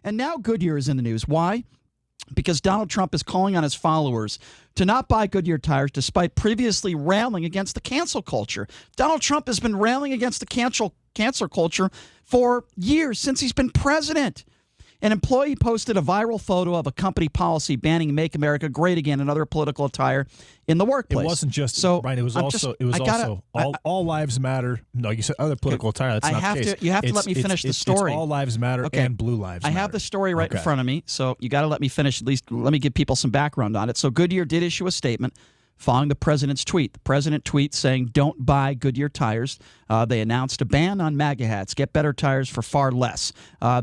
And now Goodyear is in the news. Why? Because Donald Trump is calling on his followers to not buy Goodyear tires despite previously railing against the cancel culture. Donald Trump has been railing against the cancel culture for years, since he's been president. An employee posted a viral photo of a company policy banning Make America Great Again and other political attire in the workplace. It wasn't just Brian. It was all lives matter. No, you said other political attire. That's not the case. You have to let me finish the story. It's all lives matter and blue lives matter. I have the story right in front of me, so you got to let me finish. At least let me give people some background on it. So Goodyear did issue a statement following the president's tweet. The president tweets saying, "Don't buy Goodyear tires." They announced a ban on MAGA hats. Get better tires for far less.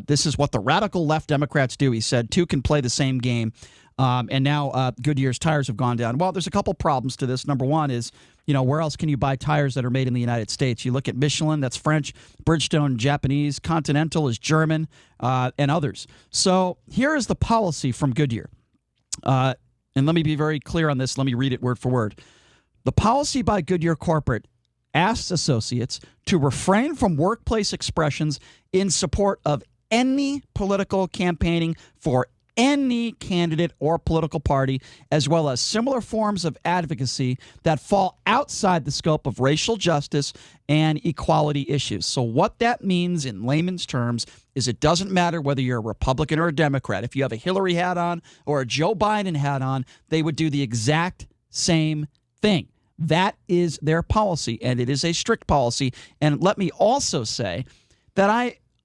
This is what the radical left Democrats do. He said, two can play the same game. And now Goodyear's tires have gone down. Well, there's a couple problems to this. Number one is, where else can you buy tires that are made in the United States? You look at Michelin, that's French, Bridgestone, Japanese, Continental is German, and others. So here is the policy from Goodyear. And let me be very clear on this. Let me read it word for word. The policy by Goodyear Corporate asks associates to refrain from workplace expressions in support of any political campaigning for any candidate or political party, as well as similar forms of advocacy that fall outside the scope of racial justice and equality issues. So what that means in layman's terms is it doesn't matter whether you're a Republican or a Democrat. If you have a Hillary hat on or a Joe Biden hat on, they would do the exact same thing. That is their policy, and it is a strict policy. And let me also say that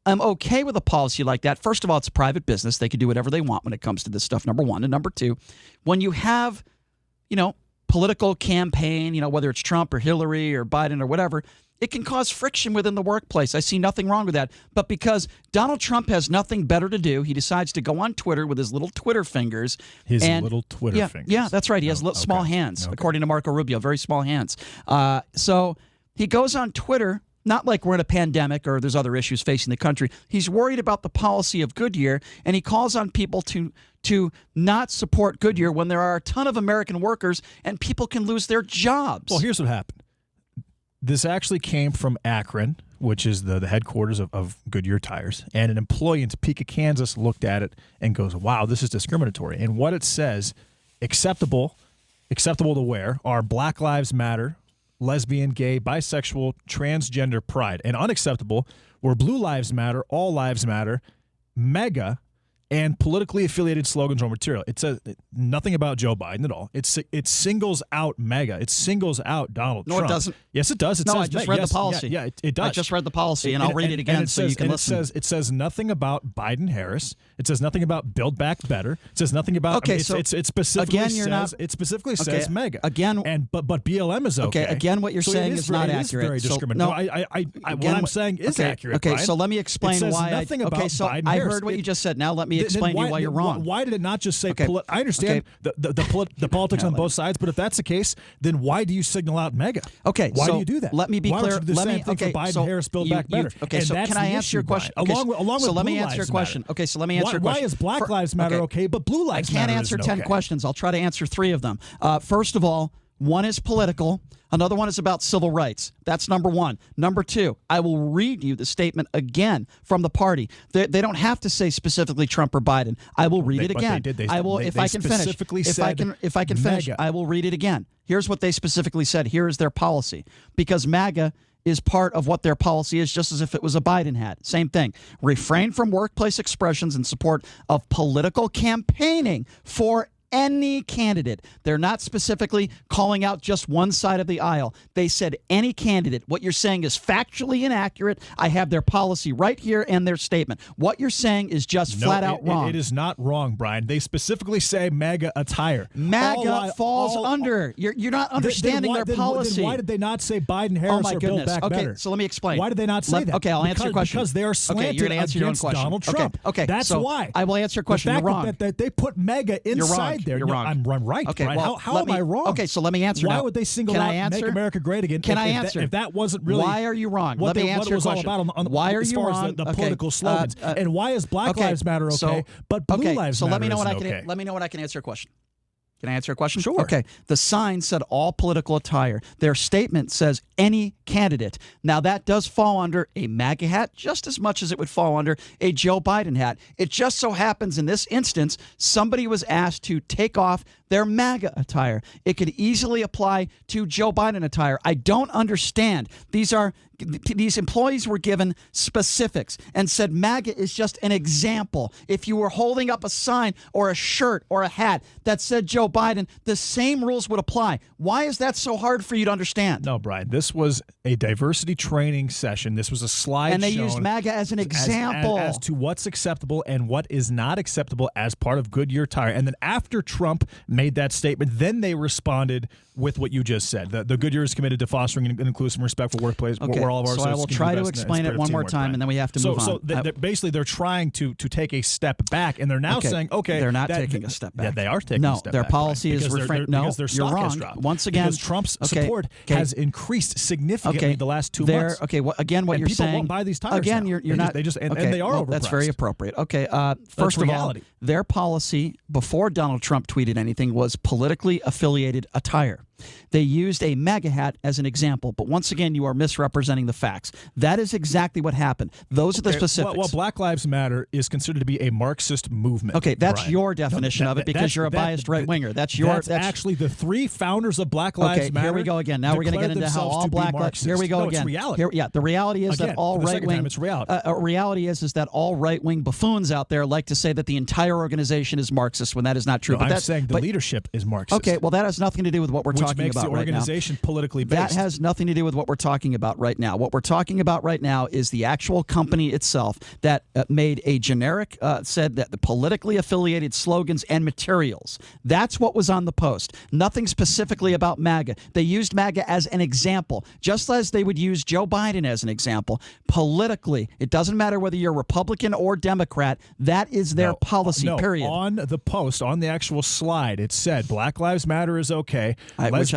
I'm okay with a policy like that. First of all, it's a private business. They can do whatever they want when it comes to this stuff, number one. And number two, when you have, political campaign, whether it's Trump or Hillary or Biden or whatever, it can cause friction within the workplace. I see nothing wrong with that. But because Donald Trump has nothing better to do, he decides to go on Twitter with his little Twitter fingers. Little Twitter fingers. Yeah, that's right. He has small hands, according to Marco Rubio, very small hands. So he goes on Twitter. Not like we're in a pandemic or there's other issues facing the country. He's worried about the policy of Goodyear, and he calls on people to not support Goodyear when there are a ton of American workers and people can lose their jobs. Well, here's what happened. This actually came from Akron, which is the headquarters of Goodyear Tires, and an employee in Topeka, Kansas looked at it and goes, wow, this is discriminatory. And what it says, acceptable to wear are Black Lives Matter, lesbian, gay, bisexual, transgender pride, and unacceptable were blue lives matter, all lives matter, MAGA, and politically affiliated slogans or material. It says nothing about Joe Biden at all. It singles out MAGA. It singles out Donald Trump. No, it doesn't. Yes, it does. I just read the policy. Yeah, it does. I just read the policy, and I'll read it again so you can listen. It says nothing about Biden-Harris. It says nothing about Build Back Better. It says nothing about. Okay, it specifically says MAGA. Again, but BLM is okay. Okay, again, what you're saying is not accurate. It is very discriminatory. What I'm saying is accurate. Okay, Brian. So let me explain why. Nothing about I heard what you just said. Now let me explain to you why you're wrong. Why did it not just say? I understand the politics on both sides, but if that's the case, then why do you signal out MAGA? Okay, why do you do that? Let me be clear. Let me for Biden, Harris, Build Back Better. Okay, so can I answer your question? Along with so let me answer your question. Okay, so let me answer your question. Why is Black Lives Matter okay, but Blue Lives Matter I can't answer 10 questions. I'll try to answer 3 of them. First of all, one is political. Another one is about civil rights. That's number 1. Number 2, I will read you the statement again from the party. They don't have to say specifically Trump or Biden. I will read it again. I will, if I can finish. If I can finish, I will read it again. Here's what they specifically said. Here is their policy. Because MAGA is part of what their policy is, just as if it was a Biden hat. Same thing. Refrain from workplace expressions in support of political campaigning for any candidate. They're not specifically calling out just one side of the aisle. They said any candidate. What you're saying is factually inaccurate. I have their policy right here and their statement. What you're saying is just flat out wrong. It is not wrong, Brian. They specifically say MAGA attire. MAGA falls under. You're not understanding their policy. Then why did they not say Biden, Harris, or Build Back Better? Okay, so let me explain. Why did they not say that? Okay, I'll answer your question. Because they are slanted you're gonna answer against your own question. Donald Trump. Okay, that's so why. I will answer your question. You're wrong. That they put MAGA inside there. You're wrong. I'm right. Okay, Brian. well, how am I wrong? Okay, so let me answer Why now. would they single out Make America Great Again? Can I answer? If that wasn't really why are you wrong? Let me answer your question. All about why are as you far wrong? As the political slogans. And why is Black Lives Matter okay, but Blue Lives Matter let me know isn't what I can. okay? Let me know what I can answer your question. Can I answer a question? Sure. Okay. The sign said all political attire. Their statement says any candidate. Now, that does fall under a MAGA hat just as much as it would fall under a Joe Biden hat. It just so happens in this instance, somebody was asked to take off their MAGA attire. It could easily apply to Joe Biden attire. I don't understand. These employees were given specifics and said MAGA is just an example. If you were holding up a sign or a shirt or a hat that said Joe Biden, the same rules would apply. Why is that so hard for you to understand? No, Brian, this was a diversity training session. This was a slide and they used MAGA as an example. As to what's acceptable and what is not acceptable as part of Goodyear Tire. And then after Trump made that statement, then they responded with what you just said. The Goodyear is committed to fostering an inclusive and respectful workplace where all of our so I will try to explain it one more time, and then we have to move on. So basically, they're trying to take a step back, and they're now saying, okay. They're not taking a step back. Yeah, they are taking a step back. No, their policy is refrain. No, because their stock you're wrong. has dropped. Once again, because Trump's support has increased significantly the last 2 months. Okay, again, what and you're people saying. won't buy these tires again, now. you're not. And they are overpriced. That's very appropriate. Okay, first of all, their policy before Donald Trump tweeted anything was politically affiliated attire. They used a MAGA hat as an example, but once again, you are misrepresenting the facts. That is exactly what happened. Those are the specifics. Well, Black Lives Matter is considered to be a Marxist movement. Okay, that's Brian. your definition of it because you're a biased right-winger. That's actually the three founders of Black Lives Matter. Here we go again. Now we're going to get into how all Black Lives. Here we go again. It's reality. The reality is that all right-wing. It's reality. Reality is that all right-wing buffoons out there like to say that the entire organization is Marxist when that is not true. No, I'm saying the leadership is Marxist. Okay, well that has nothing to do with what we're talking about right now. Politically based. That has nothing to do with what we're talking about right now. What we're talking about right now is the actual company itself that made a generic, said that the politically affiliated slogans and materials. That's what was on the post. Nothing specifically about MAGA. They used MAGA as an example, just as they would use Joe Biden as an example. Politically, it doesn't matter whether you're Republican or Democrat. That is their policy, period. On the post, on the actual slide, it said Black Lives Matter is okay. Which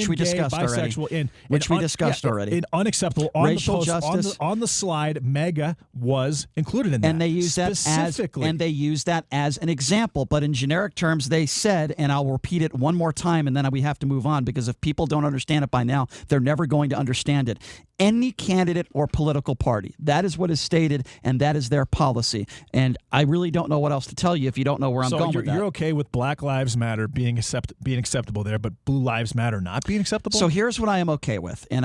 we discussed already. We discussed already. Unacceptable. On Racial the post, justice. On the slide, MAGA was included in that. And they used that as an example. But in generic terms, they said, and I'll repeat it one more time, and then we have to move on because if people don't understand it by now, they're never going to understand it. Any candidate or political party. That is what is stated, and that is their policy. And I really don't know what else to tell you if you don't know where I'm going with that. You're okay with Black Lives Matter being acceptable there, but Blue Lives Matter not being acceptable? So here's what I am okay with, and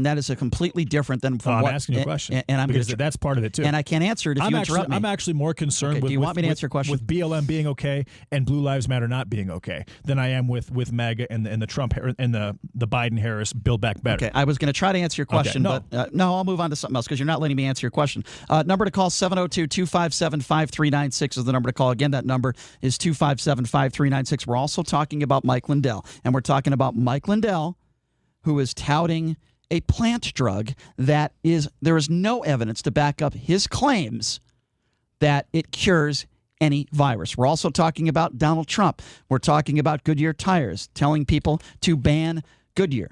that is a completely different than from what I'm asking you a question. And I'm because that's part of it too. And I can't answer it if you interrupt me. I'm actually more concerned with. Do you want me to answer your question? With BLM being okay and Blue Lives Matter not being okay than I am with MAGA and the Trump and the Biden Harris Build Back Better. Okay, I was going to try to answer your question, but no, I'll move on to something else because you're not letting me answer your question. Number to call 702-257-5396 is the number to call. Again, that number is 257-5396. We're also talking about Mike Lindell, and we're talking about Mike Lindell, who is touting a plant drug that there is no evidence to back up his claims that it cures any virus. We're also talking about Donald Trump. We're talking about Goodyear Tires telling people to ban Goodyear.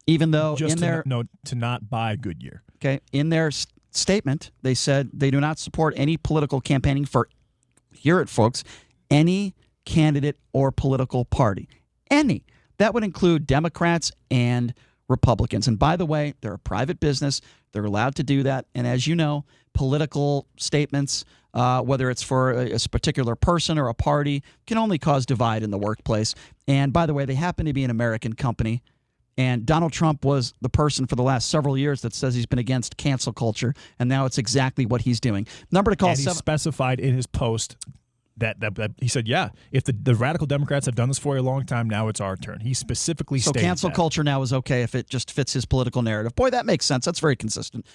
Even though to not buy Goodyear. Okay, in their statement, they said they do not support any political campaigning for, hear it folks, any candidate or political party. Any. That would include Democrats and Republicans. And by the way, they're a private business. They're allowed to do that. And as you know, political statements, whether it's for a particular person or a party, can only cause divide in the workplace. And by the way, they happen to be an American company. And Donald Trump was the person for the last several years that says he's been against cancel culture, and now it's exactly what he's doing. Number to call. And he specified in his post that he said, if the radical Democrats have done this for a long time, now it's our turn. He specifically stated cancel culture now is okay if it just fits his political narrative. Boy, that makes sense. That's very consistent.